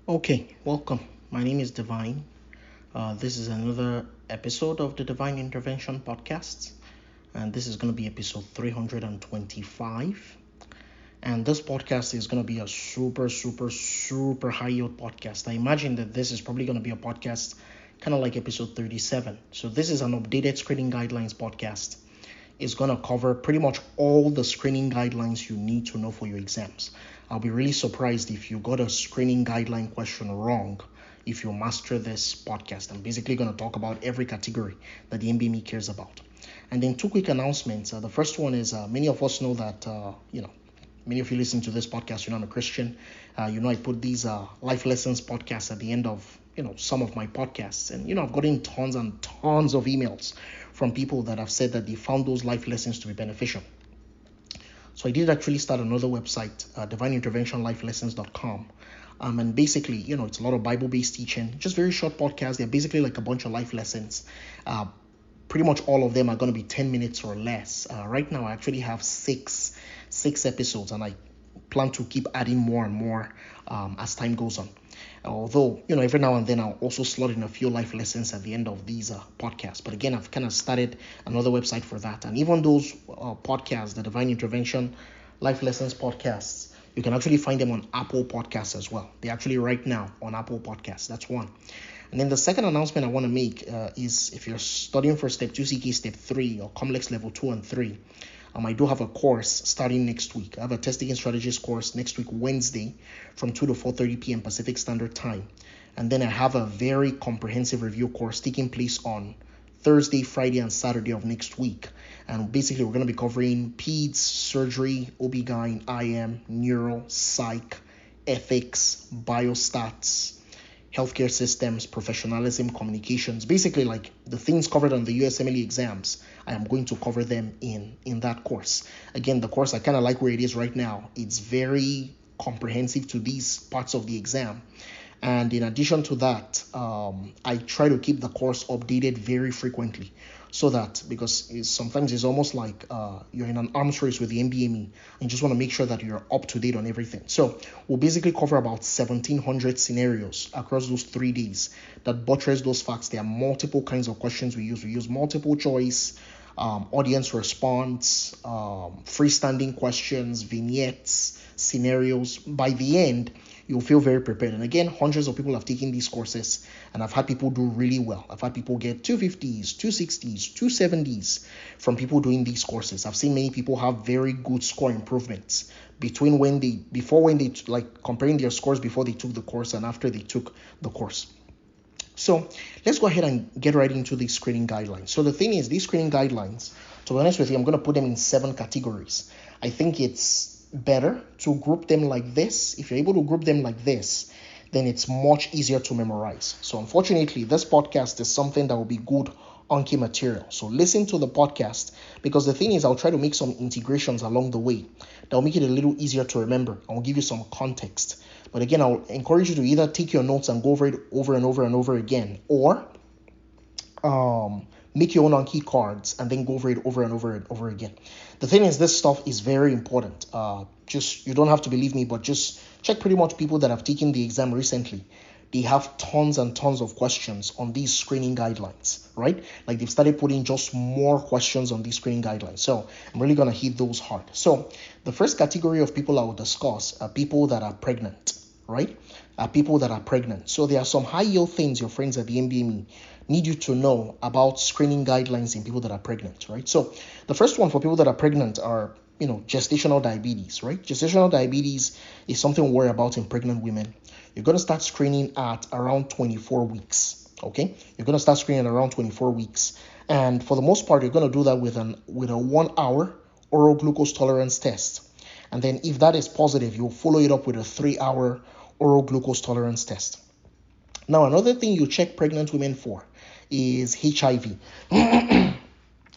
Okay, welcome. My name is Divine. This is another episode of the Divine Intervention Podcast, and this is going to be episode 325. And this podcast is going to be a super high yield podcast. I imagine that this is probably going to be a podcast kind of like episode 37. So, this is an updated screening guidelines podcast. It's going to cover pretty much all the screening guidelines you need to know for your exams. I'll be really surprised if you got a screening guideline question wrong if you master this podcast. I'm basically going to talk about every category that the MBME cares about. And then two quick announcements. The first one is many of us know that, many of you listen to this podcast, I'm a Christian. I put these life lessons podcasts at the end of, some of my podcasts. And, I've gotten tons and tons of emails from people that have said that they found those life lessons to be beneficial. So I did actually start another website, divineinterventionlifelessons.com. And basically, it's a lot of Bible-based teaching, just very short podcasts. They're basically like a bunch of life lessons. Pretty much all of them are going to be 10 minutes or less. Right now, I actually have six episodes, and I plan to keep adding more and more as time goes on. Although, every now and then I'll also slot in a few life lessons at the end of these podcasts. But again, I've kind of started another website for that. And even those podcasts, the Divine Intervention Life Lessons podcasts, you can actually find them on Apple Podcasts as well. They're actually right now on Apple Podcasts. That's one. And then the second announcement I want to make is if you're studying for Step 2 CK Step 3 or Complex Level 2 and 3, I do have a course starting next week. I have a testing strategies course next week, Wednesday, from 2 to 4:30 p.m. Pacific Standard Time. And then I have a very comprehensive review course taking place on Thursday, Friday, and Saturday of next week. And basically, we're going to be covering peds, surgery, OB-GYN, IM, neuro, psych, ethics, biostats, healthcare systems, professionalism, communications, basically like the things covered on the USMLE exams. I am going to cover them in that course. Again, the course, I kind of like where it is right now. It's very comprehensive to these parts of the exam. And in addition to that, I try to keep the course updated very frequently, so that, because sometimes it's almost like you're in an arms race with the MBME and just want to make sure that you're up to date on everything. So we'll basically cover about 1,700 scenarios across those 3 days that buttress those facts. There are multiple kinds of questions we use. We use multiple choice, audience response, freestanding questions, vignettes, scenarios. By the end, you'll feel very prepared. And again, hundreds of people have taken these courses, and I've had people do really well. I've had people get 250s, 260s, 270s from people doing these courses. I've seen many people have very good score improvements between when they comparing their scores before they took the course and after they took the course. So let's go ahead and get right into these screening guidelines. So the thing is, these screening guidelines, to be honest with you, I'm going to put them in 7 categories. I think it's better to group them like this. If you're able to group them like this, then it's much easier to memorize. So unfortunately, this podcast is something that will be good Anki material. So listen to the podcast, because the thing is, I'll try to make some integrations along the way that will make it a little easier to remember. I'll give you some context. But again, I'll encourage you to either take your notes and go over it over and over and over again, or make your own on key cards and then go over it over and over and over again. The thing is, this stuff is very important. You don't have to believe me, but just check pretty much people that have taken the exam recently. They have tons and tons of questions on these screening guidelines, right? Like they've started putting just more questions on these screening guidelines. So I'm really going to hit those hard. So the first category of people I will discuss are people that are pregnant, right? People that are pregnant. So there are some high yield things your friends at the MBME need you to know about screening guidelines in people that are pregnant, right? So the first one for people that are pregnant are, gestational diabetes, right? Gestational diabetes is something we worry about in pregnant women. You're going to start screening at around 24 weeks, okay? You're going to start screening at around 24 weeks. And for the most part, you're going to do that with a 1-hour oral glucose tolerance test. And then if that is positive, you'll follow it up with a 3-hour oral glucose tolerance test. Now, another thing you check pregnant women for is HIV.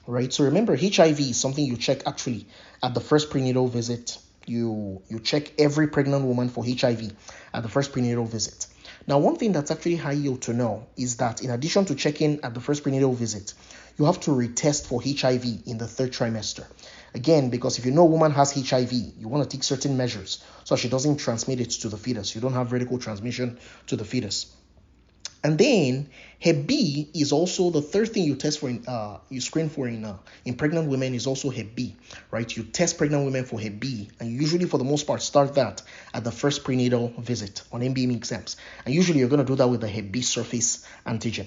Right? So remember, HIV is something you check actually at the first prenatal visit. You check every pregnant woman for HIV at the first prenatal visit. Now, one thing that's actually high yield to know is that in addition to checking at the first prenatal visit, you have to retest for HIV in the 3rd trimester. Again, because if you know a woman has HIV, you want to take certain measures so she doesn't transmit it to the fetus. You don't have vertical transmission to the fetus. And then Hep B is also the third thing you test for you screen for in pregnant women is also Hep B, right? You test pregnant women for Hep B, and you usually for the most part start that at the first prenatal visit on MBM exams. And usually you're going to do that with the Hep B surface antigen.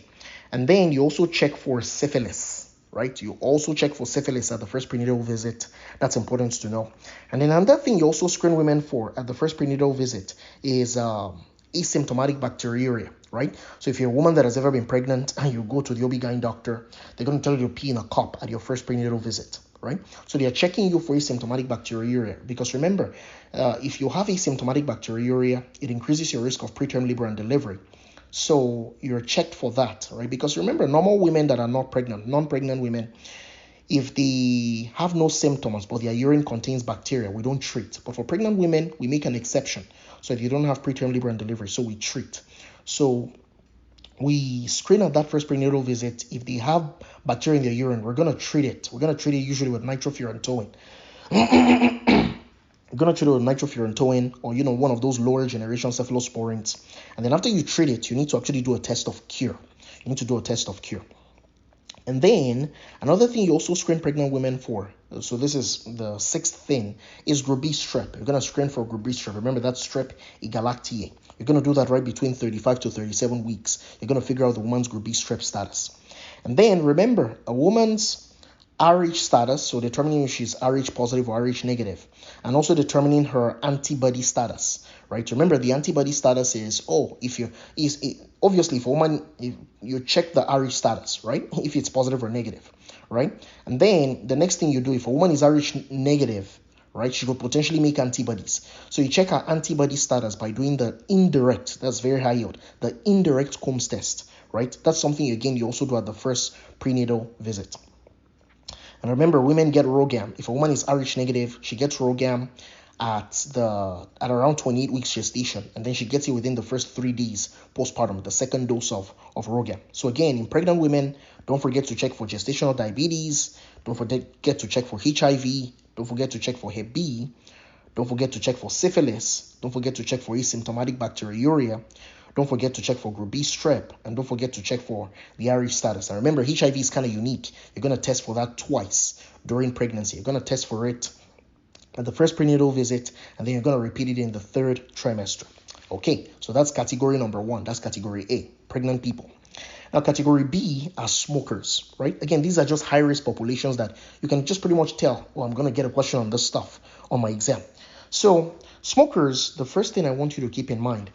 And then you also check for syphilis, right? You also check for syphilis at the first prenatal visit. That's important to know. And then another thing you also screen women for at the first prenatal visit is asymptomatic bacteriuria, right? So if you're a woman that has ever been pregnant and you go to the OB-GYN doctor, they're going to tell you to pee in a cup at your first prenatal visit, right? So they are checking you for asymptomatic bacteriuria because remember, if you have asymptomatic bacteriuria, it increases your risk of preterm labor and delivery. So you're checked for that, right? Because remember, normal women that are not pregnant, non-pregnant women, if they have no symptoms but their urine contains bacteria, we don't treat. But for pregnant women, we make an exception. So if you don't have preterm labor and delivery, so we treat. So we screen at that first prenatal visit. If they have bacteria in their urine, we're going to treat it. We're going to treat it usually with nitrofurantoin. We're going to treat it with nitrofurantoin or, one of those lower generation cephalosporins. And then after you treat it, you need to actually do a test of cure. You need to do a test of cure. And then another thing you also screen pregnant women for, so this is the sixth thing, is group B strep. You're going to screen for group B strep. Remember, that's strep egalactiae. You're going to do that right between 35 to 37 weeks. You're going to figure out the woman's group B strep status. And then remember, a woman's Rh status, so determining if she's Rh positive or Rh negative, and also determining her antibody status, right? Remember, the antibody status is, obviously if a woman, if you check the Rh status, right? If it's positive or negative, right? And then the next thing you do, if a woman is Rh negative, right, she will potentially make antibodies. So you check her antibody status by doing the indirect, that's very high yield, the indirect Combs test, right? That's something, again, you also do at the first prenatal visit. And remember, women get RhoGAM. If a woman is Rh negative, she gets RhoGAM at around 28 weeks gestation, and then she gets it within the first 3 days postpartum, the second dose of RhoGAM. So again, in pregnant women, don't forget to check for gestational diabetes, don't forget to check for HIV, don't forget to check for Hep B, don't forget to check for syphilis, don't forget to check for asymptomatic bacteriuria, don't forget to check for group B strep, and don't forget to check for the Rh status. And remember, HIV is kind of unique. You're going to test for that twice during pregnancy. You're going to test for it at the first prenatal visit, and then you're going to repeat it in the third trimester. Okay, so that's category number 1. That's category A, pregnant people. Now, category B are smokers, right? Again, these are just high-risk populations that you can just pretty much tell, I'm going to get a question on this stuff on my exam. So, smokers, the first thing I want you to keep in mind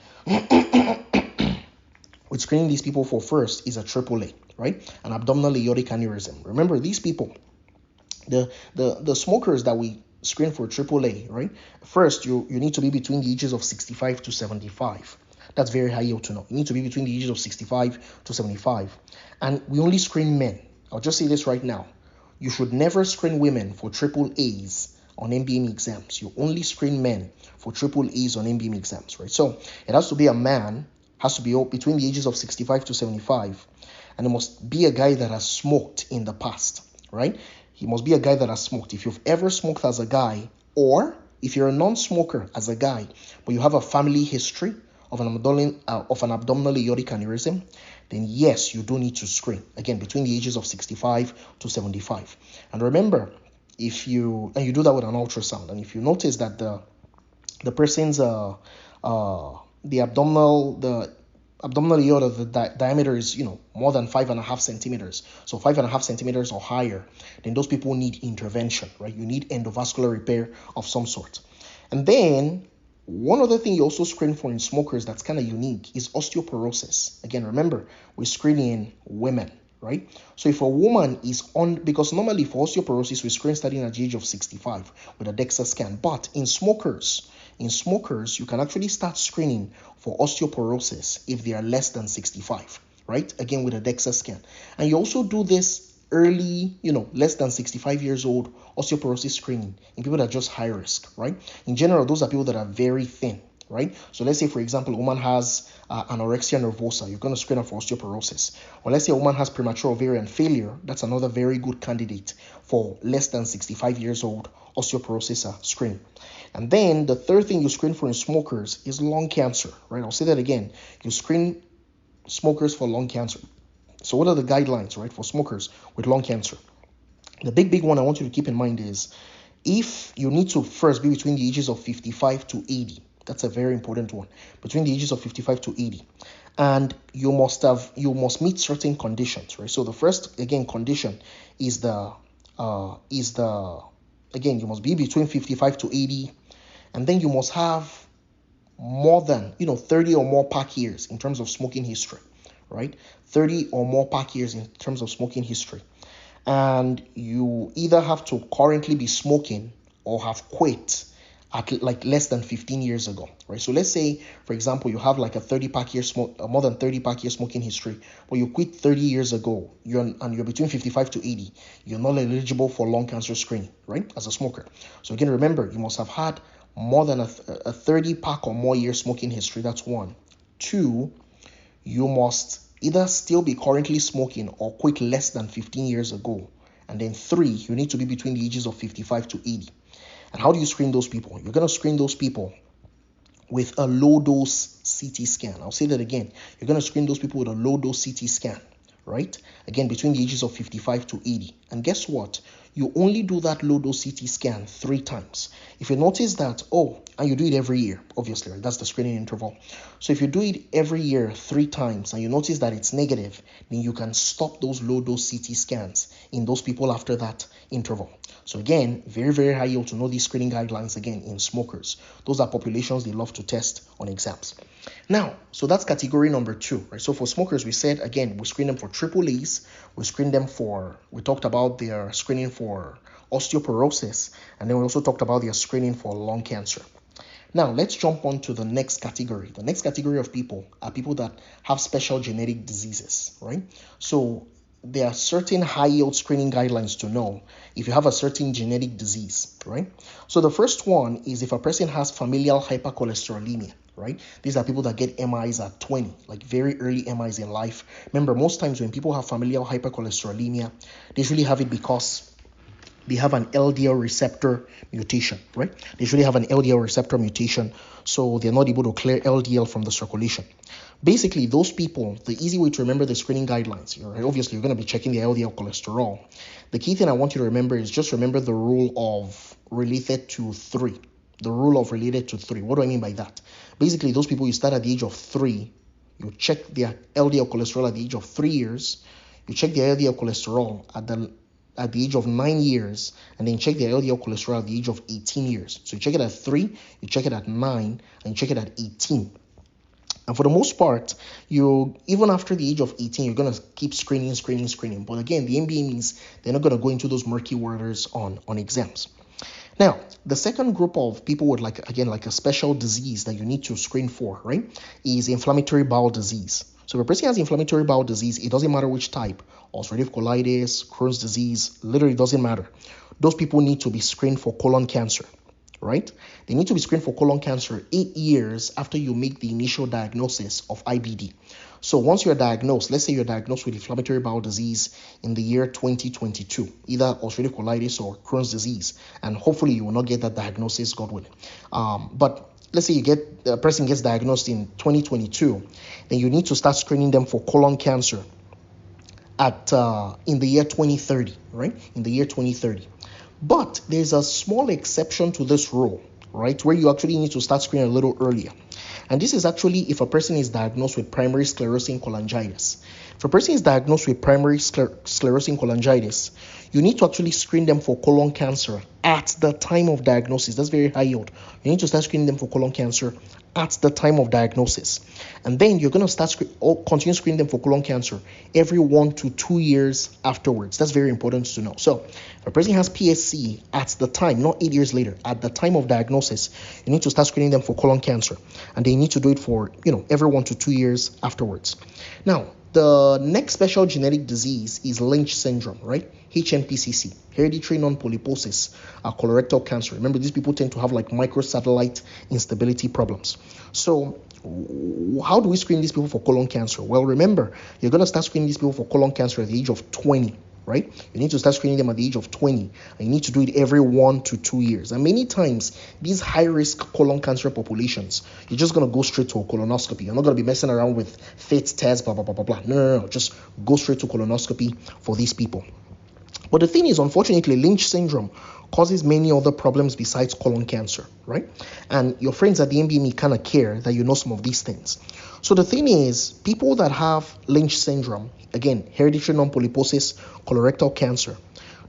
with screening these people for first is a AAA, right? An abdominal aortic aneurysm. Remember, these people, the smokers that we screen for AAA, right? First, you need to be between the ages of 65 to 75. That's very high yield to know. You need to be between the ages of 65 to 75. And we only screen men. I'll just say this right now. You should never screen women for AAAs on MBM exams. You only screen men for AAAs on MBM exams, right? So it has to be a man, has to be between the ages of 65 to 75, and it must be a guy that has smoked in the past, right? He must be a guy that has smoked. If you've ever smoked as a guy, or if you're a non-smoker as a guy, but you have a family history of an abdominal aortic aneurysm, then yes, you do need to screen, again, between the ages of 65 to 75. And remember, you do that with an ultrasound, and if you notice that the person's the abdominal aorta, the diameter is more than 5.5 centimeters, so 5.5 centimeters or higher, then those people need intervention, right? You need endovascular repair of some sort. And then one other thing you also screen for in smokers that's kind of unique is osteoporosis. Again, remember, we're screening women, right? So if a woman is because normally for osteoporosis, we screen starting at the age of 65 with a DEXA scan. But in smokers, you can actually start screening for osteoporosis if they are less than 65, right? Again, with a DEXA scan. And you also do this early, less than 65 years old osteoporosis screening in people that are just high risk, right? In general, those are people that are very thin, right? So let's say, for example, a woman has anorexia nervosa, you're going to screen her for osteoporosis. Or let's say a woman has premature ovarian failure, that's another very good candidate for less than 65 years old osteoporosis screen. And then the third thing you screen for in smokers is lung cancer, right? I'll say that again. You screen smokers for lung cancer. So what are the guidelines, right, for smokers with lung cancer? The big one I want you to keep in mind is if you need to first be between the ages of 55 to 80. That's a very important one. Between the ages of 55 to 80. And you must meet certain conditions, right? So the first, again, condition is again, you must be between 55 to 80, and then you must have more than 30 or more pack years in terms of smoking history, right? 30 or more pack years in terms of smoking history. And you either have to currently be smoking or have quit at like less than 15 years ago, right? So let's say, for example, you have like a 30 pack year more than 30 pack year smoking history, but you quit 30 years ago, you're between 55 to 80, you're not eligible for lung cancer screening, right? As a smoker. So again, remember, you must have had more than a 30 pack or more year smoking history. That's one. Two, you must either still be currently smoking or quit less than 15 years ago. And then three, you need to be between the ages of 55 to 80. And how do you screen those people? You're going to screen those people with a low-dose CT scan. I'll say that again. You're going to screen those people with a low-dose CT scan, right? Again, between the ages of 55 to 80. And guess what? You only do that low-dose CT scan 3 times. If you notice that, and you do it every year, obviously, right? That's the screening interval. So if you do it every year 3 times and you notice that it's negative, then you can stop those low-dose CT scans in those people after that interval. So again, very, very high yield to know these screening guidelines again in smokers. Those are populations they love to test on exams. Now, so that's category number 2, right? So for smokers, we said, again, we screen them for AAAs. We talked about their screening for osteoporosis, and then we also talked about their screening for lung cancer. Now, let's jump on to the next category. The next category of people are people that have special genetic diseases, right? So there are certain high yield screening guidelines to know if you have a certain genetic disease, right? So the first one is if a person has familial hypercholesterolemia, right? These are people that get MIs at 20, like very early MIs in life. Remember, most times when people have familial hypercholesterolemia, they usually have it because they have an LDL receptor mutation, right? They usually have an LDL receptor mutation, so they're not able to clear LDL from the circulation. Basically, those people, the easy way to remember the screening guidelines, obviously you're going to be checking the LDL cholesterol. The key thing I want you to remember is just remember the rule of related to 3. The rule of related to 3. What do I mean by that? Basically, those people, you start at the age of 3, you check their LDL cholesterol at the age of 3 years, you check their LDL cholesterol at the age of 9 years, and then check their LDL cholesterol at the age of 18 years. So you check it at 3, you check it at 9, and you check it at 18. And for the most part, even after the age of 18, you're going to keep screening. But again, the MBA means they're not going to go into those murky waters on exams. Now, the second group of people with like a special disease that you need to screen for, right, is inflammatory bowel disease. So if a person has inflammatory bowel disease, it doesn't matter which type, ulcerative colitis, Crohn's disease, literally doesn't matter. Those people need to be screened for colon cancer, right? They need to be screened for colon cancer 8 years after you make the initial diagnosis of IBD. So once you're diagnosed, let's say you're diagnosed with inflammatory bowel disease in the year 2022, either ulcerative colitis or Crohn's disease, and hopefully you will not get that diagnosis, God willing. But let's say a person gets diagnosed in 2022, then you need to start screening them for colon cancer in the year 2030, right? In the year 2030. But there's a small exception to this rule, right? Where you actually need to start screening a little earlier. And this is actually if a person is diagnosed with primary sclerosing cholangitis. If a person is diagnosed with primary sclerosing cholangitis, you need to actually screen them for colon cancer at the time of diagnosis. That's very high yield. You need to start screening them for colon cancer at the time of diagnosis. And then you're going to continue screening them for colon cancer every 1 to 2 years afterwards. That's very important to know. So if a person has PSC at the time, not 8 years later, at the time of diagnosis, you need to start screening them for colon cancer. And they need to do it for, every 1 to 2 years afterwards. Now, The next special genetic disease is Lynch syndrome, right? HNPCC, hereditary non-polyposis, colorectal cancer. Remember, these people tend to have like microsatellite instability problems. So how do we screen these people for colon cancer? Well, remember, you're going to start screening these people for colon cancer at the age of 20. Right? You need to start screening them at the age of 20, and you need to do it every 1 to 2 years. And many times, these high-risk colon cancer populations, you're just going to go straight to a colonoscopy. You're not going to be messing around with FIT tests, blah, blah, blah, blah, blah. No. Just go straight to colonoscopy for these people. But the thing is, unfortunately, Lynch syndrome causes many other problems besides colon cancer, right? And your friends at the MBME kind of care that you know some of these things. So the thing is, people that have Lynch syndrome, again, hereditary non-polyposis, colorectal cancer,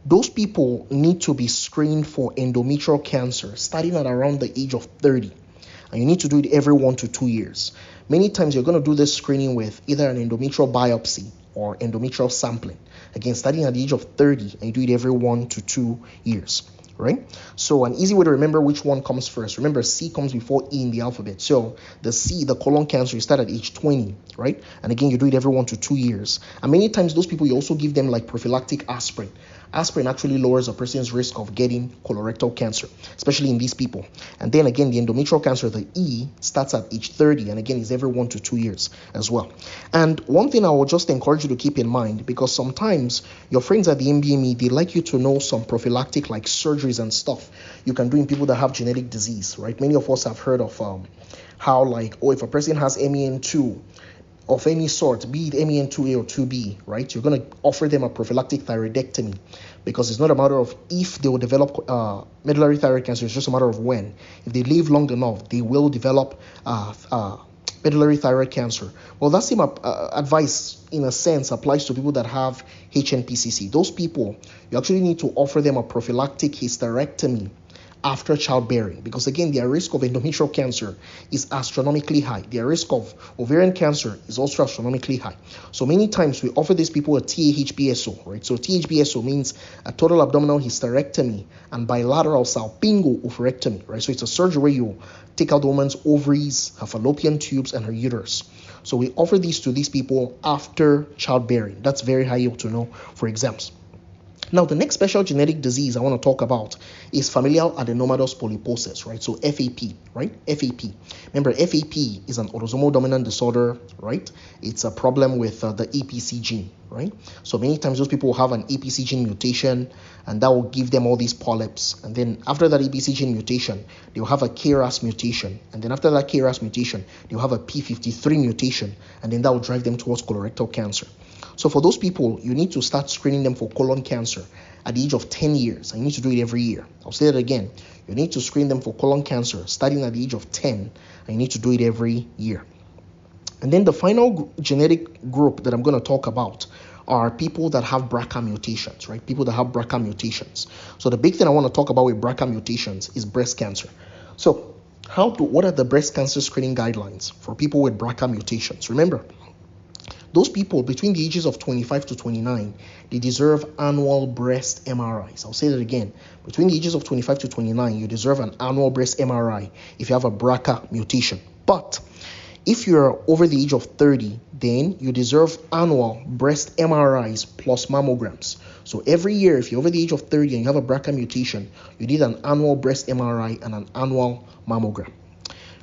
those people need to be screened for endometrial cancer starting at around the age of 30. And you need to do it every 1 to 2 years. Many times you're going to do this screening with either an endometrial biopsy or endometrial sampling. Again, starting at the age of 30, and you do it every 1 to 2 years. Right? So an easy way to remember which one comes first. Remember, C comes before E in the alphabet. So the C, the colon cancer, you start at age 20, right? And again, you do it every 1 to 2 years. And many times those people, you also give them like prophylactic aspirin. Aspirin actually lowers a person's risk of getting colorectal cancer, especially in these people. And then again, the endometrial cancer, the E, starts at age 30, and again, is every 1 to 2 years as well. And one thing I will just encourage you to keep in mind, because sometimes your friends at the MBME, they like you to know some prophylactic like surgeries and stuff you can do in people that have genetic disease, right? Many of us have heard of how like, if a person has MEN2, of any sort, be it MEN2A or 2B, right? You're going to offer them a prophylactic thyroidectomy, because it's not a matter of if they will develop medullary thyroid cancer, it's just a matter of when. If they live long enough, they will develop medullary thyroid cancer. Well, that same advice, in a sense, applies to people that have HNPCC. Those people, you actually need to offer them a prophylactic hysterectomy after childbearing, because again, their risk of endometrial cancer is astronomically high. Their risk of ovarian cancer is also astronomically high. So many times we offer these people a TAHBSO, right? So THBSO means a total abdominal hysterectomy and bilateral salpingo oophorectomy, right? So it's a surgery where you take out the woman's ovaries, her fallopian tubes, and her uterus. So we offer these to these people after childbearing. That's very high yield to know for exams. Now, the next special genetic disease I want to talk about is familial adenomatous polyposis, right? So FAP, right? FAP. Remember, FAP is an autosomal dominant disorder, right? It's a problem with the APC gene, right? So many times those people will have an APC gene mutation, and that will give them all these polyps. And then after that APC gene mutation, they'll have a KRAS mutation. And then after that KRAS mutation, they'll have a P53 mutation, and then that will drive them towards colorectal cancer. So for those people, you need to start screening them for colon cancer at the age of 10 years. And you need to do it every year. I'll say that again. You need to screen them for colon cancer starting at the age of 10, and you need to do it every year. And then the final genetic group that I'm going to talk about are people that have BRCA mutations, right? People that have BRCA mutations. So the big thing I want to talk about with BRCA mutations is breast cancer. So what are the breast cancer screening guidelines for people with BRCA mutations? Remember, those people between the ages of 25 to 29, they deserve annual breast MRIs. I'll say that again. Between the ages of 25 to 29, you deserve an annual breast MRI if you have a BRCA mutation. But if you're over the age of 30, then you deserve annual breast MRIs plus mammograms. So every year, if you're over the age of 30 and you have a BRCA mutation, you need an annual breast MRI and an annual mammogram.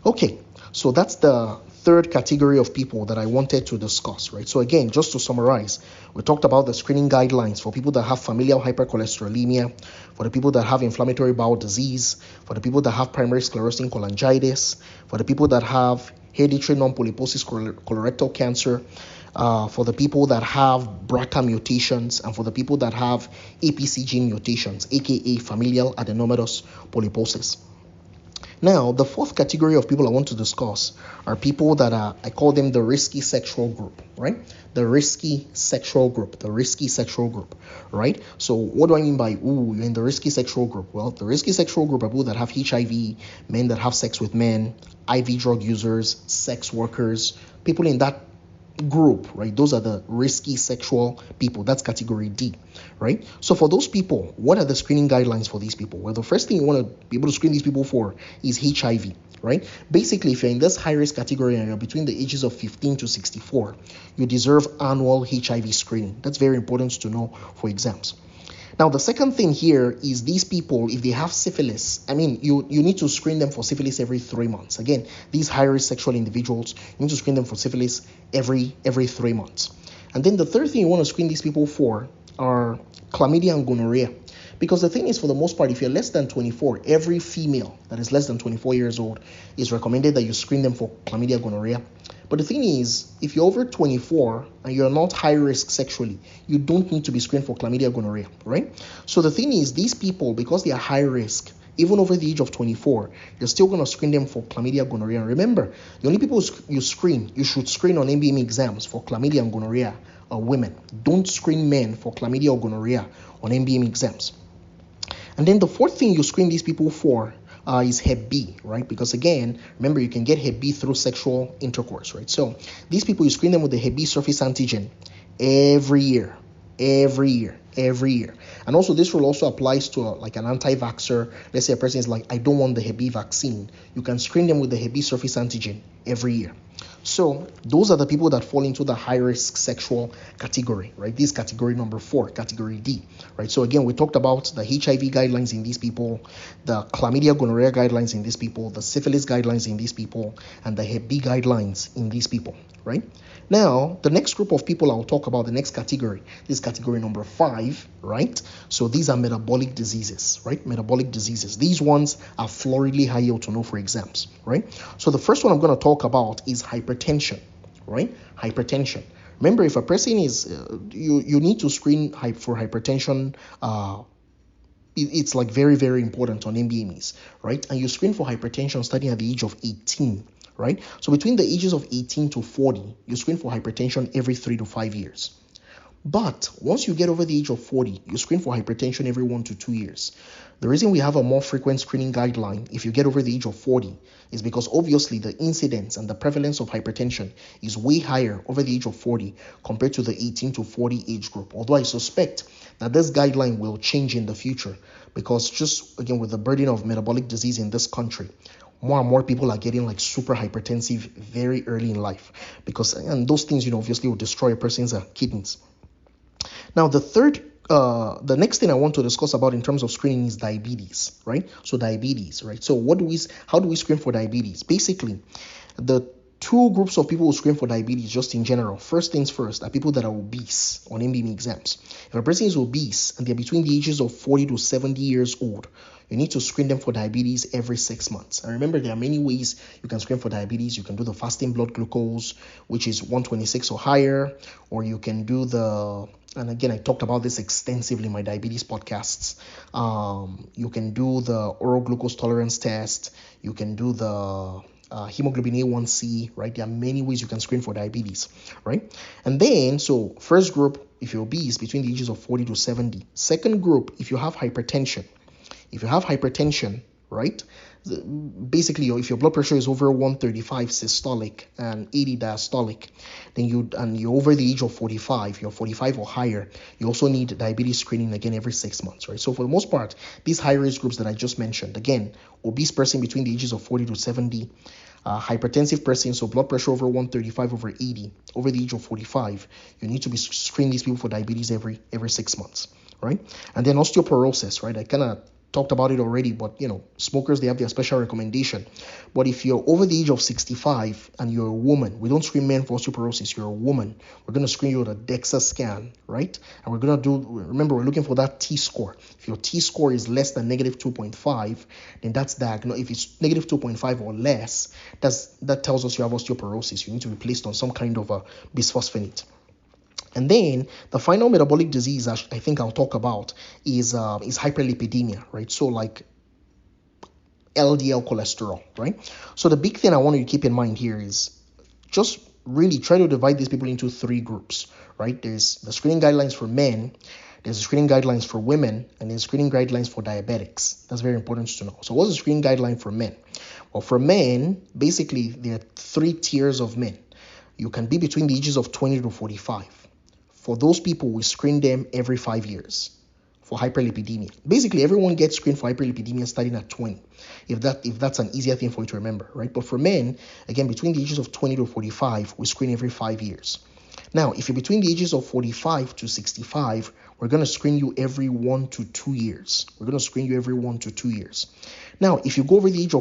Okay, so that's the third category of people that I wanted to discuss, right? So again, just to summarize, we talked about the screening guidelines for people that have familial hypercholesterolemia, for the people that have inflammatory bowel disease, for the people that have primary sclerosing cholangitis, for the people that have hereditary non-polyposis colorectal cancer, for the people that have BRCA mutations, and for the people that have APC gene mutations, aka familial adenomatous polyposis. Now, the fourth category of people I want to discuss are people that I call them the risky sexual group, right? The risky sexual group, right? So what do I mean by, you're in the risky sexual group? Well, the risky sexual group are people that have HIV, men that have sex with men, IV drug users, sex workers, people in that group, right? Those are the risky sexual people. That's category D, right? So for those people, what are the screening guidelines for these people? Well, the first thing you want to be able to screen these people for is HIV. right? Basically, if you're in this high risk category and you're between the ages of 15 to 64, you deserve annual HIV screening. That's very important to know for exams. Now, the second thing here is these people, if they have syphilis, you need to screen them for syphilis every 3 months. Again, these high-risk sexual individuals, you need to screen them for syphilis every 3 months. And then the third thing you want to screen these people for are chlamydia and gonorrhea. Because the thing is, for the most part, if you're less than 24, every female that is less than 24 years old is recommended that you screen them for chlamydia, gonorrhea. But the thing is, if you're over 24 and you're not high risk sexually, you don't need to be screened for chlamydia, gonorrhea, right? So the thing is, these people, because they are high risk, even over the age of 24, you're still going to screen them for chlamydia, gonorrhea. And remember, the only people you should screen on MBME exams for chlamydia and gonorrhea are women. Don't screen men for chlamydia or gonorrhea on MBME exams. And then the fourth thing you screen these people for is Hep B, right? Because again, remember, you can get Hep B through sexual intercourse, right? So these people, you screen them with the Hep B surface antigen every year. And also, this rule also applies to like an anti-vaxxer. Let's say a person is like, I don't want the Hep B vaccine. You can screen them with the Hep B surface antigen every year. So those are the people that fall into the high-risk sexual category, right? This category number 4, category D, right? So again, we talked about the HIV guidelines in these people, the chlamydia, gonorrhea guidelines in these people, the syphilis guidelines in these people, and the Hep B guidelines in these people, right? Now, the next group of people I'll talk about, the next category, this category number 5, right? So these are metabolic diseases, right? Metabolic diseases. These ones are floridly high yield to know for exams, right? So the first one I'm going to talk about is hypertension, right? Hypertension. Remember, if a person is, you need to screen for hypertension. It's like very, very important on MBMEs, right? And you screen for hypertension starting at the age of 18. Right? So between the ages of 18 to 40, you screen for hypertension every 3 to 5 years. But once you get over the age of 40, you screen for hypertension every 1 to 2 years. The reason we have a more frequent screening guideline if you get over the age of 40 is because obviously the incidence and the prevalence of hypertension is way higher over the age of 40 compared to the 18 to 40 age group. Although I suspect that this guideline will change in the future because just again with the burden of metabolic disease in this country, more and more people are getting like super hypertensive very early in life and those things, obviously will destroy a person's kidneys. Now, the next thing I want to discuss about in terms of screening is diabetes, right? So diabetes, right? So how do we screen for diabetes? Basically, the two groups of people who screen for diabetes just in general, first things first, are people that are obese on MBME exams. If a person is obese and they're between the ages of 40 to 70 years old, you need to screen them for diabetes every 6 months. And remember, there are many ways you can screen for diabetes. You can do the fasting blood glucose, which is 126 or higher, or you can do and again, I talked about this extensively in my diabetes podcasts. You can do the oral glucose tolerance test. You can do the hemoglobin A1C, right? There are many ways you can screen for diabetes, right? And then, so first group, if you're obese, between the ages of 40 to 70. Second group, if you have hypertension. If you have hypertension, right? Basically, if your blood pressure is over 135 systolic and 80 diastolic, then you're over the age of 45, you're 45 or higher, you also need diabetes screening again every 6 months, right? So for the most part, these high risk groups that I just mentioned, again, obese person between the ages of 40 to 70, hypertensive person, so blood pressure over 135 over 80, over the age of 45, you need to be screening these people for diabetes every 6 months, right? And then osteoporosis, right? I kind of talked about it already, but smokers, they have their special recommendation. But if you're over the age of 65 and you're a woman, we don't screen men for osteoporosis, you're a woman, we're going to screen you with a DEXA scan, right? And we're going to remember, we're looking for that T-score. If your T-score is less than negative 2.5, then that's diagnosed. If it's negative 2.5 or less, that tells us you have osteoporosis. You need to be placed on some kind of a bisphosphonate. And then the final metabolic disease I think I'll talk about is hyperlipidemia, right? So like LDL cholesterol, right? So the big thing I want you to keep in mind here is just really try to divide these people into 3 groups, right? There's the screening guidelines for men, there's the screening guidelines for women, and there's screening guidelines for diabetics. That's very important to know. So what's the screening guideline for men? Well, for men, basically there are 3 tiers of men. You can be between the ages of 20 to 45. For those people, we screen them every 5 years. for hyperlipidemia. Basically, everyone gets screened for hyperlipidemia starting at 20, if that's an easier thing for you to remember, right? But for men, again, between the ages of 20 to 45, we screen every 5 years. Now, if you're between the ages of 45 to 65, we're going to screen you every 1 to 2 years. We're going to screen you every 1 to 2 years. Now, if you go over the age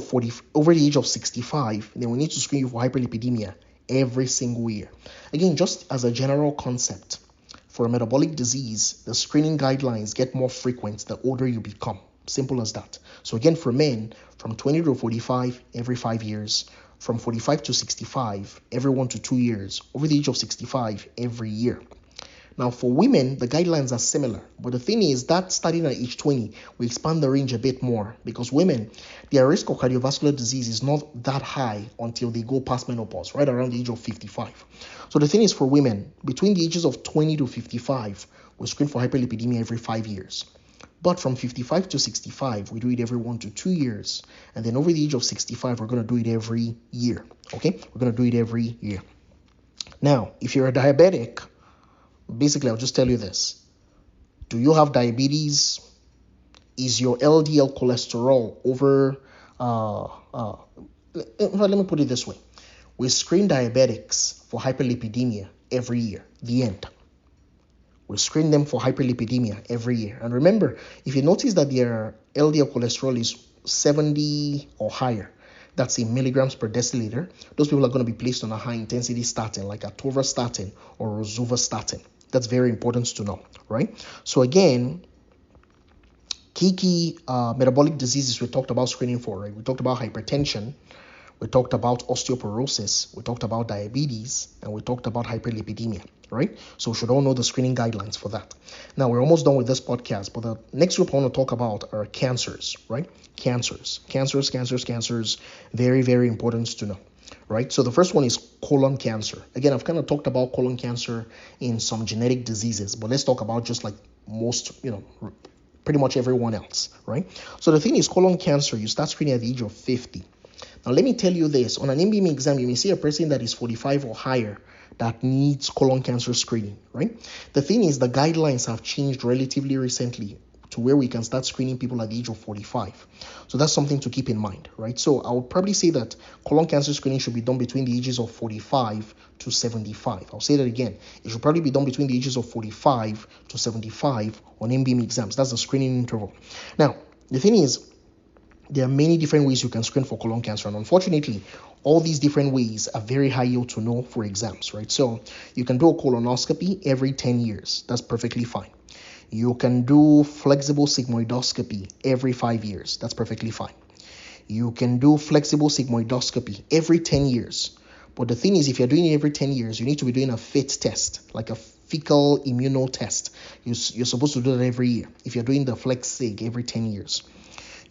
of 65, then we need to screen you for hyperlipidemia every single year. Again, just as a general concept, for a metabolic disease, the screening guidelines get more frequent the older you become. Simple as that. So again, for men, from 20 to 45, every 5 years. From 45 to 65, every 1 to 2 years. Over the age of 65, every year. Now, for women, the guidelines are similar. But the thing is that starting at age 20, we expand the range a bit more because women, their risk of cardiovascular disease is not that high until they go past menopause, right around the age of 55. So the thing is for women, between the ages of 20 to 55, we screen for hyperlipidemia every 5 years. But from 55 to 65, we do it every 1 to 2 years. And then over the age of 65, we're going to do it every year. Okay? We're going to do it every year. Now, if you're a diabetic, basically, I'll just tell you this. Do you have diabetes? Is your LDL cholesterol over... let me put it this way. We screen diabetics for hyperlipidemia every year. The end. We screen them for hyperlipidemia every year. And remember, if you notice that their LDL cholesterol is 70 or higher, that's in milligrams per deciliter, those people are going to be placed on a high-intensity statin like atorvastatin or rosuvastatin. That's very important to know, right? So again, key metabolic diseases we talked about screening for, right? We talked about hypertension, we talked about osteoporosis, we talked about diabetes, and we talked about hyperlipidemia, right? So we should all know the screening guidelines for that. Now, we're almost done with this podcast, but the next group I want to talk about are cancers, right? Cancers. Very, very important to know, right? So the first one is colon cancer. Again, I've kind of talked about colon cancer in some genetic diseases, but let's talk about just like most, pretty much everyone else, right? So the thing is, colon cancer, you start screening at the age of 50. Now, let me tell you this. On an MBM exam, you may see a person that is 45 or higher that needs colon cancer screening, right? The thing is, the guidelines have changed relatively recently to where we can start screening people at the age of 45. So that's something to keep in mind, right? So I would probably say that colon cancer screening should be done between the ages of 45 to 75. I'll say that again. It should probably be done between the ages of 45 to 75 on MBM exams. That's the screening interval. Now, the thing is, there are many different ways you can screen for colon cancer. And unfortunately, all these different ways are very high yield to know for exams, right? So you can do a colonoscopy every 10 years. That's perfectly fine. You can do flexible sigmoidoscopy every 5 years. That's perfectly fine. You can do flexible sigmoidoscopy every 10 years. But the thing is, if you're doing it every 10 years, you need to be doing a FIT test, like a fecal immuno test. You're supposed to do that every year if you're doing the flex sig every 10 years.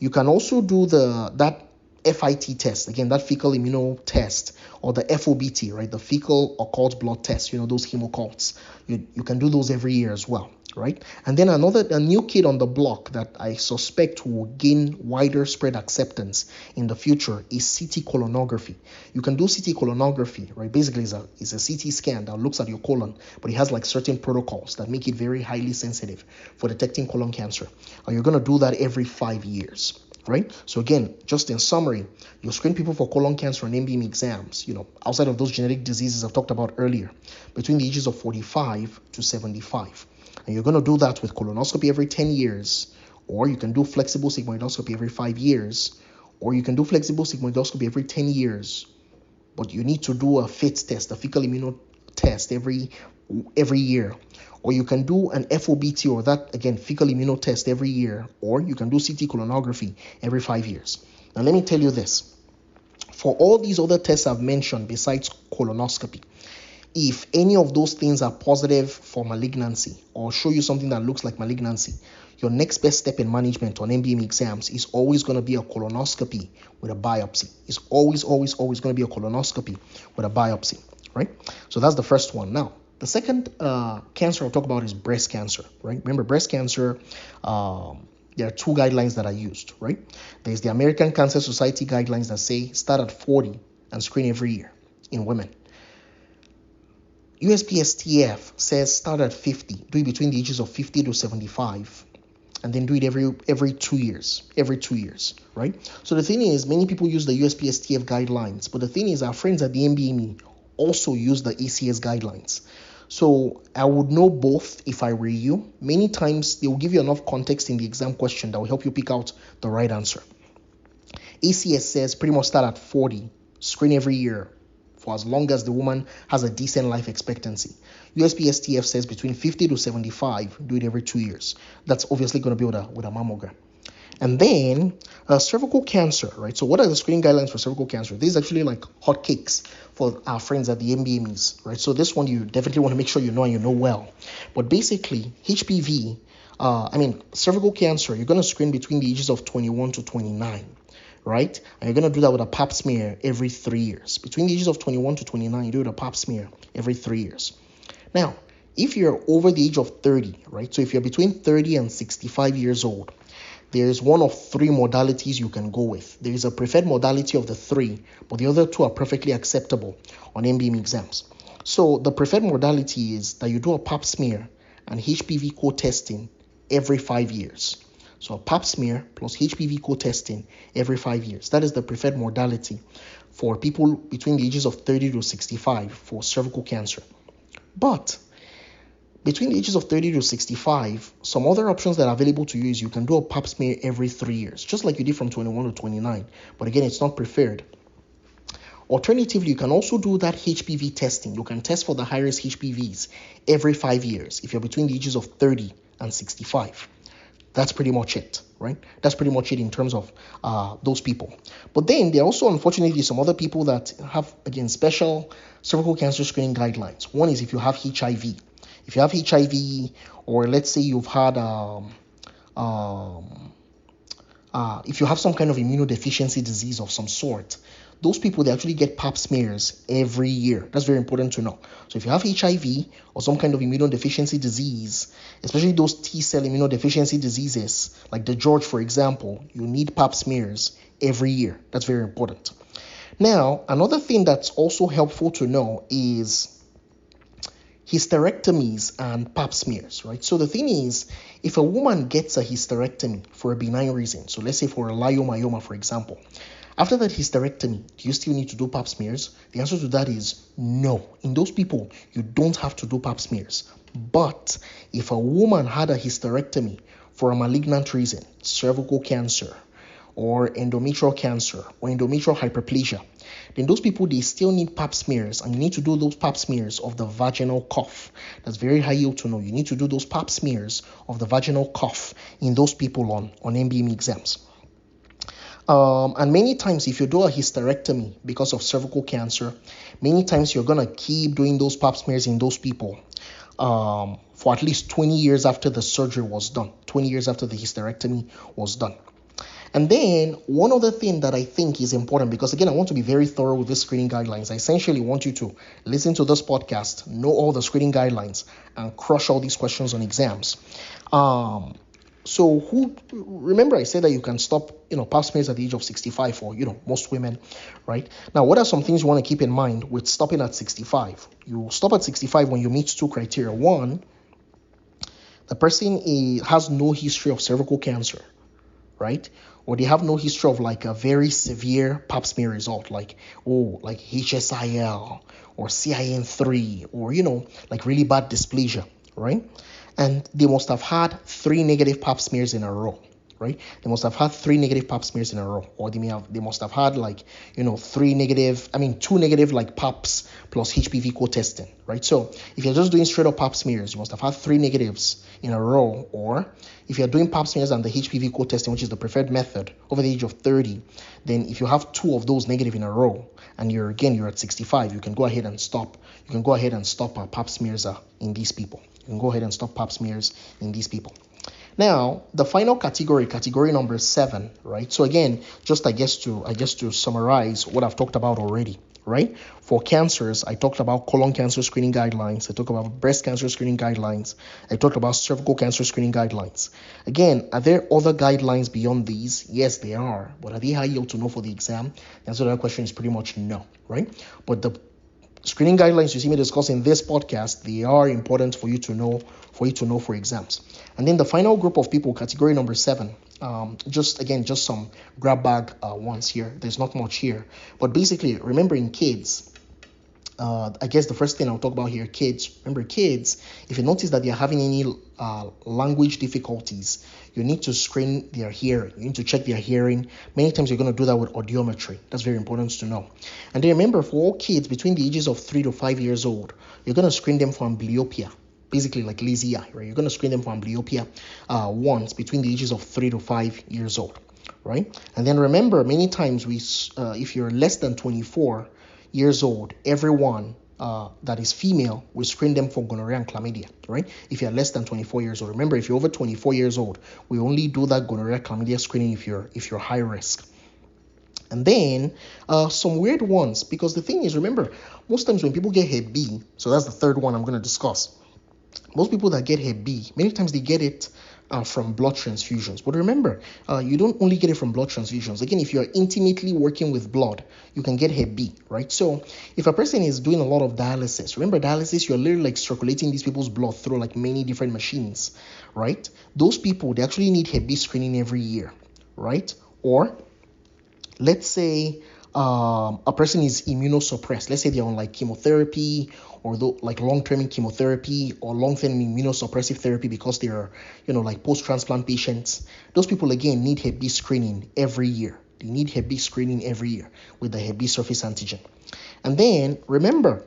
You can also do that FIT test, again, that fecal immuno test, or the FOBT, right, the fecal occult blood test, those hemocults. You can do those every year as well, right? And then a new kid on the block that I suspect will gain wider spread acceptance in the future is CT colonography. You can do CT colonography, right? Basically, it's a CT scan that looks at your colon, but it has like certain protocols that make it very highly sensitive for detecting colon cancer. And you're going to do that every 5 years. Right? So again, just in summary, you screen people for colon cancer and MBM exams, outside of those genetic diseases I've talked about earlier, between the ages of 45 to 75. And you're going to do that with colonoscopy every 10 years, or you can do flexible sigmoidoscopy every 5 years, or you can do flexible sigmoidoscopy every 10 years, but you need to do a FIT test, a fecal immuno test every year. Or you can do an FOBT, or that, again, fecal immuno test every year, or you can do CT colonography every 5 years. Now, let me tell you this. For all these other tests I've mentioned besides colonoscopy, if any of those things are positive for malignancy or show you something that looks like malignancy, your next best step in management on MBM exams is always going to be a colonoscopy with a biopsy. It's always going to be a colonoscopy with a biopsy, right? So that's the first one. Now, the second cancer I'll talk about is breast cancer, right? Remember, breast cancer, there are two guidelines that are used, right? There's the American Cancer Society guidelines that say start at 40 and screen every year in women. USPSTF says start at 50, do it between the ages of 50 to 75, and then do it every 2 years. Every 2 years, right? So the thing is, many people use the USPSTF guidelines, but the thing is, our friends at the MBME also use the ACS guidelines. So I would know both if I were you. Many times they will give you enough context in the exam question that will help you pick out the right answer. ACS says pretty much start at 40, screen every year for as long as the woman has a decent life expectancy. USPSTF says between 50 to 75, do it every 2 years. That's obviously going to be with a mammogram. And then cervical cancer, right? So what are the screening guidelines for cervical cancer? This is actually like hotcakes for our friends at the MBMEs, right? So this one you definitely want to make sure you know and you know well. But basically, HPV, cervical cancer, you're going to screen between the ages of 21 to 29. Right? And you're going to do that with a pap smear every 3 years. Between the ages of 21 to 29, you do it a pap smear every 3 years. Now, if you're over the age of 30, right? So if you're between 30 and 65 years old, there's one of three modalities you can go with. There is a preferred modality of the three, but the other two are perfectly acceptable on MBM exams. So the preferred modality is that you do a pap smear and HPV co-testing every 5 years. So a pap smear plus HPV co-testing every 5 years. That is the preferred modality for people between the ages of 30 to 65 for cervical cancer. But between the ages of 30 to 65, some other options that are available to you is you can do a pap smear every 3 years, just like you did from 21 to 29. But again, it's not preferred. Alternatively, you can also do that HPV testing. You can test for the high-risk HPVs every 5 years if you're between the ages of 30 and 65. That's pretty much it, right? That's pretty much it in terms of those people. But then there are also, unfortunately, some other people that have, again, special cervical cancer screening guidelines. One is if you have HIV. If you have HIV, or let's say you've had, if you have some kind of immunodeficiency disease of some sort, those people, they actually get pap smears every year. That's very important to know. So if you have HIV or some kind of immunodeficiency disease, especially those T-cell immunodeficiency diseases, like the George, for example, you need pap smears every year. That's very important. Now, another thing that's also helpful to know is hysterectomies and pap smears, right? So the thing is, if a woman gets a hysterectomy for a benign reason, so let's say for a leiomyoma, for example, after that hysterectomy, do you still need to do pap smears? The answer to that is no. In those people, you don't have to do pap smears. But if a woman had a hysterectomy for a malignant reason, cervical cancer, or endometrial cancer, or endometrial hyperplasia, then those people, they still need pap smears, and you need to do those pap smears of the vaginal cuff. That's very high yield to know. You need to do those pap smears of the vaginal cuff in those people on MBME exams. And many times, if you do a hysterectomy because of cervical cancer, many times you're going to keep doing those pap smears in those people for at least 20 years after the surgery was done, 20 years after the hysterectomy was done. And then one other thing that I think is important, because again, I want to be very thorough with the screening guidelines. I essentially want you to listen to this podcast, know all the screening guidelines, and crush all these questions on exams. So remember I said that you can stop, pap smears at the age of 65 for, most women, right? Now, what are some things you want to keep in mind with stopping at 65? You stop at 65 when you meet two criteria. One, the person has no history of cervical cancer, right? Or they have no history of like a very severe pap smear result, like HSIL or CIN3, or, like really bad dysplasia, right? And they must have had 3 negative pap smears in a row, right? They must have had 3 negative pap smears in a row, or they must have had 2 negative like paps plus HPV co-testing, right? So if you're just doing straight up pap smears, you must have had 3 negatives in a row. Or if you're doing pap smears and the HPV co-testing, which is the preferred method, over the age of 30, then if you have 2 of those negative in a row and you're at 65, you can go ahead and stop. You can go ahead and stop pap smears in these people. You can go ahead and stop pap smears in these people. Now, the final category number 7, right? So again, just I guess to summarize what I've talked about already, right? For cancers, I talked about colon cancer screening guidelines. I talked about breast cancer screening guidelines. I talked about cervical cancer screening guidelines. Again, are there other guidelines beyond these? Yes, there are. But are they high yield to know for the exam? The answer to that question is pretty much no, right? But the screening guidelines you see me discuss in this podcast, they are important for you to know for exams. And then the final group of people, category number 7, just some grab bag ones here. There's not much here, but basically remembering kids. I guess the first thing I'll talk about here, kids. Remember, kids, if you notice that they're having any language difficulties, you need to screen their hearing. You need to check their hearing. Many times you're going to do that with audiometry. That's very important to know. And then remember, for all kids between the ages of 3 to 5 years old, you're going to screen them for amblyopia. Basically like lazy eye, right? You're going to screen them for amblyopia once between the ages of 3 to 5 years old, right? And then remember, many times if you're less than 24 years old, everyone that is female, we screen them for gonorrhea and chlamydia, right? If you're less than 24 years old. Remember, if you're over 24 years old, we only do that gonorrhea chlamydia screening if you're high risk. And then some weird ones, because the thing is, remember, most times when people get Hep B, so that's the third one I'm going to discuss. Most people that get Hep B, many times they get it from blood transfusions. But remember, you don't only get it from blood transfusions. Again, if you're intimately working with blood, you can get Hep B, right? So if a person is doing a lot of dialysis, remember dialysis, you're literally like circulating these people's blood through like many different machines, right? Those people, they actually need Hep B screening every year, right? Or let's say a person is immunosuppressed. Let's say they're on like chemotherapy or like long-term chemotherapy or long-term immunosuppressive therapy because they're, like post-transplant patients. Those people, again, need Hep B screening every year. They need Hep B screening every year with the Hep B surface antigen. And then remember,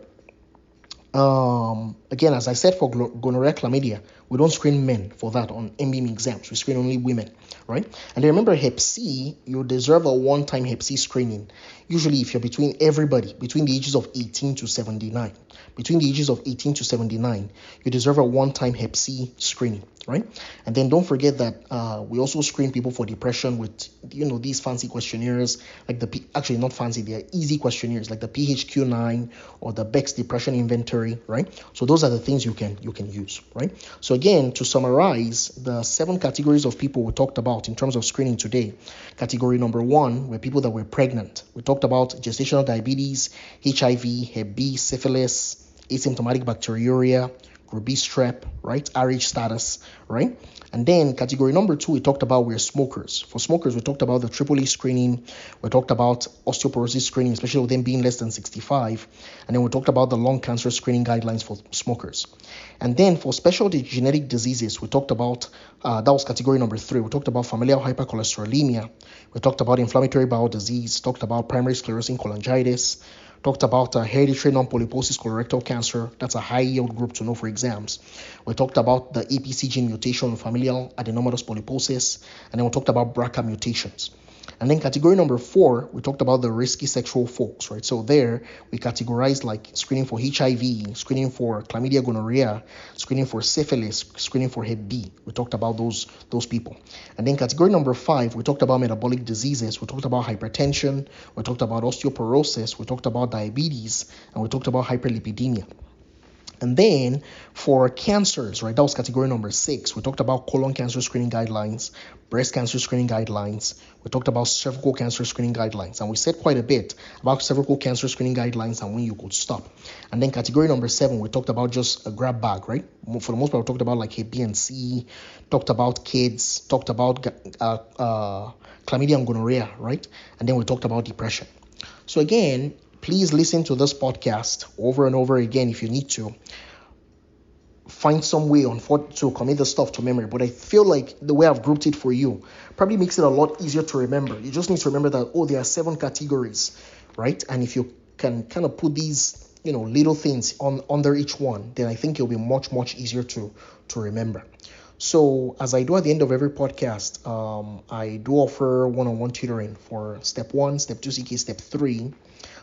again, as I said, for gonorrhea chlamydia, we don't screen men for that on MBM exams. We screen only women, right? And remember, Hep C, you deserve a one-time Hep C screening. Usually, if you're between the ages of 18 to 79, between the ages of 18 to 79, you deserve a one-time Hep C screening, right? And then don't forget that we also screen people for depression with, these fancy questionnaires, like actually not fancy, they're easy questionnaires, like the PHQ-9 or the Beck's Depression Inventory, right? So those are the things you can use, right? So again, to summarize, the 7 categories of people we talked about in terms of screening today. Category number 1 were people that were pregnant. We talked about gestational diabetes, HIV, Hep B, syphilis, asymptomatic bacteriuria, Group B strep, right? RH status, right? And then category number 2, we talked about were smokers. For smokers, we talked about the AAA screening. We talked about osteoporosis screening, especially with them being less than 65. And then we talked about the lung cancer screening guidelines for smokers. And then for specialty genetic diseases, we talked about, that was category number 3. We talked about familial hypercholesterolemia. We talked about inflammatory bowel disease, talked about primary sclerosing cholangitis, talked about hereditary non-polyposis colorectal cancer. That's a high yield group to know for exams. We talked about the APC gene mutation in familial adenomatous polyposis, and then we talked about BRCA mutations. And then category number 4, we talked about the risky sexual folks, right? So there we categorized like screening for HIV, screening for chlamydia, gonorrhea, screening for syphilis, screening for Hep B. We talked about those people. And then category number 5, we talked about metabolic diseases. We talked about hypertension. We talked about osteoporosis. We talked about diabetes, and we talked about hyperlipidemia. And then for cancers, right, that was category number 6. We talked about colon cancer screening guidelines, breast cancer screening guidelines. We talked about cervical cancer screening guidelines. And we said quite a bit about cervical cancer screening guidelines and when you could stop. And then category number 7, we talked about just a grab bag, right? For the most part, we talked about like Hep B and C, talked about kids, talked about chlamydia and gonorrhea, right? And then we talked about depression. So again, please listen to this podcast over and over again if you need to. Find some way to commit the stuff to memory. But I feel like the way I've grouped it for you probably makes it a lot easier to remember. You just need to remember that, there are 7 categories, right? And if you can kind of put these, little things under each one, then I think it'll be much, much easier to remember. So as I do at the end of every podcast, I do offer one-on-one tutoring for step 1, step 2 CK, step 3.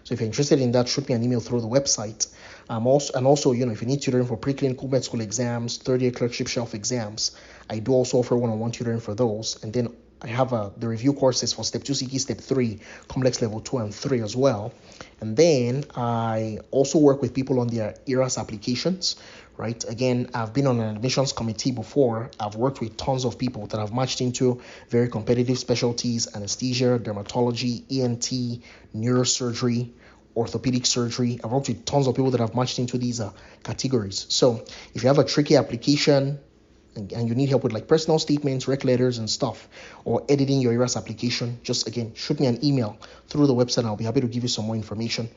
So if you're interested in that, shoot me an email through the website. Also, if you need tutoring for preclinical med school exams, third-year clerkship shelf exams, I do also offer one-on-one tutoring for those. And then I have the review courses for step 2 CK, step 3, complex level 2 and 3 as well. And then I also work with people on their ERAS applications, right? Again, I've been on an admissions committee before. I've worked with tons of people that have matched into very competitive specialties: anesthesia, dermatology, ENT, neurosurgery, orthopedic surgery. I've worked with tons of people that have matched into these categories. So if you have a tricky application and you need help with like personal statements, rec letters and stuff, or editing your ERAS application, just again, shoot me an email through the website. I'll be happy to give you some more information.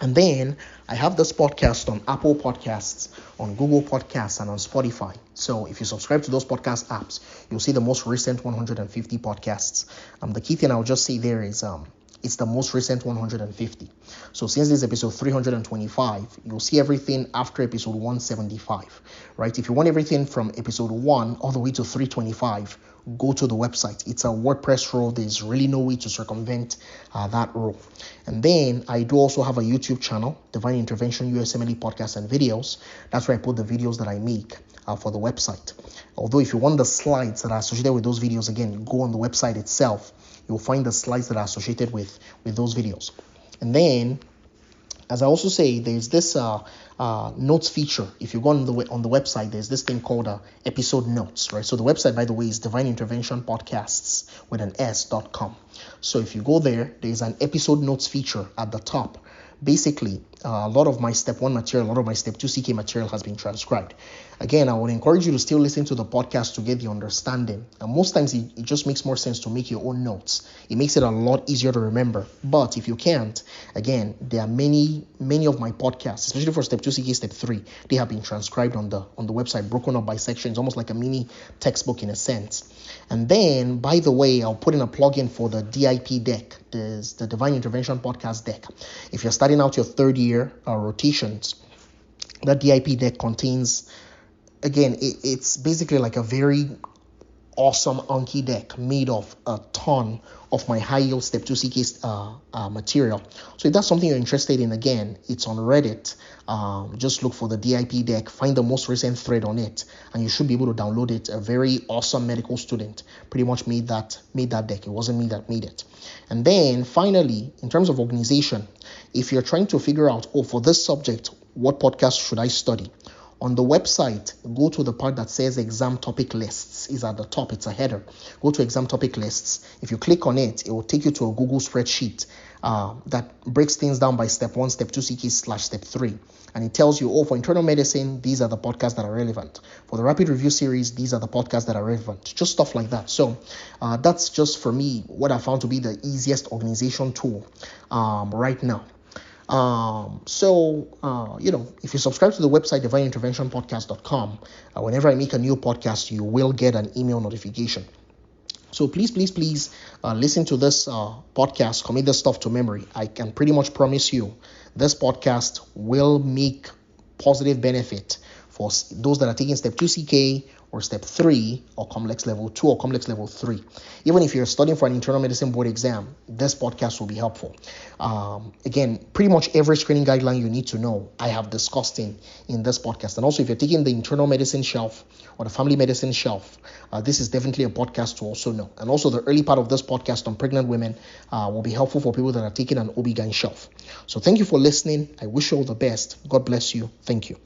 And then I have this podcast on Apple Podcasts, on Google Podcasts, and on Spotify. So if you subscribe to those podcast apps, you'll see the most recent 150 podcasts. The key thing I'll just say there is it's the most recent 150. So since this is episode 325, you'll see everything after episode 175, right? If you want everything from episode 1 all the way to 325, go to the website. It's a WordPress rule. There's really no way to circumvent that rule. And then I do also have a YouTube channel, Divine Intervention USMLE podcasts and videos. That's where I put the videos that I make for the website. Although if you want the slides that are associated with those videos, again, go on the website itself. You'll find the slides that are associated with those videos. And then, as I also say, there's this notes feature. If you go on the website, there's this thing called episode notes, right? So the website, by the way, is Divine Intervention Podcasts with an S.com. So if you go there, there's an episode notes feature at the top. Basically, a lot of my step 1 material, a lot of my step 2 CK material has been transcribed. Again, I would encourage you to still listen to the podcast to get the understanding. And most times it just makes more sense to make your own notes. It makes it a lot easier to remember. But if you can't, again, there are many of my podcasts, especially for step 2 CK, step 3, they have been transcribed on the website, broken up by sections, almost like a mini textbook in a sense. And then, by the way, I'll put in a plugin for the DIP deck, the Divine Intervention Podcast deck. If you're starting out your third year rotations, that DIP deck contains, again, it's basically like a very awesome Anki deck made of a ton of my high yield step 2 CK material. So if that's something you're interested in, again, it's on Reddit. Just look for the DIP deck, find the most recent thread on it, and you should be able to download it. A very awesome medical student pretty much made that deck. It wasn't me that made it. And then finally, in terms of organization, if you're trying to figure out, for this subject, what podcast should I study? On the website, go to the part that says exam topic lists. Is at the top. It's a header. Go to exam topic lists. If you click on it, it will take you to a Google spreadsheet that breaks things down by step 1, step 2 CK / step 3. And it tells you, for internal medicine, these are the podcasts that are relevant. For the rapid review series, these are the podcasts that are relevant. Just stuff like that. So that's just, for me, what I found to be the easiest organization tool right now. If you subscribe to the website divineinterventionpodcast.com, whenever I make a new podcast, you will get an email notification. So please listen to this podcast, commit this stuff to memory. I can pretty much promise you this podcast will make positive benefit for those that are taking step 2 CK or step 3 or complex level 2 or complex level 3. Even if you're studying for an internal medicine board exam, this podcast will be helpful. Again, pretty much every screening guideline you need to know, I have discussed in this podcast. And also, if you're taking the internal medicine shelf or the family medicine shelf, this is definitely a podcast to also know. And also, the early part of this podcast on pregnant women will be helpful for people that are taking an OB-GYN shelf. So thank you for listening. I wish you all the best. God bless you. Thank you.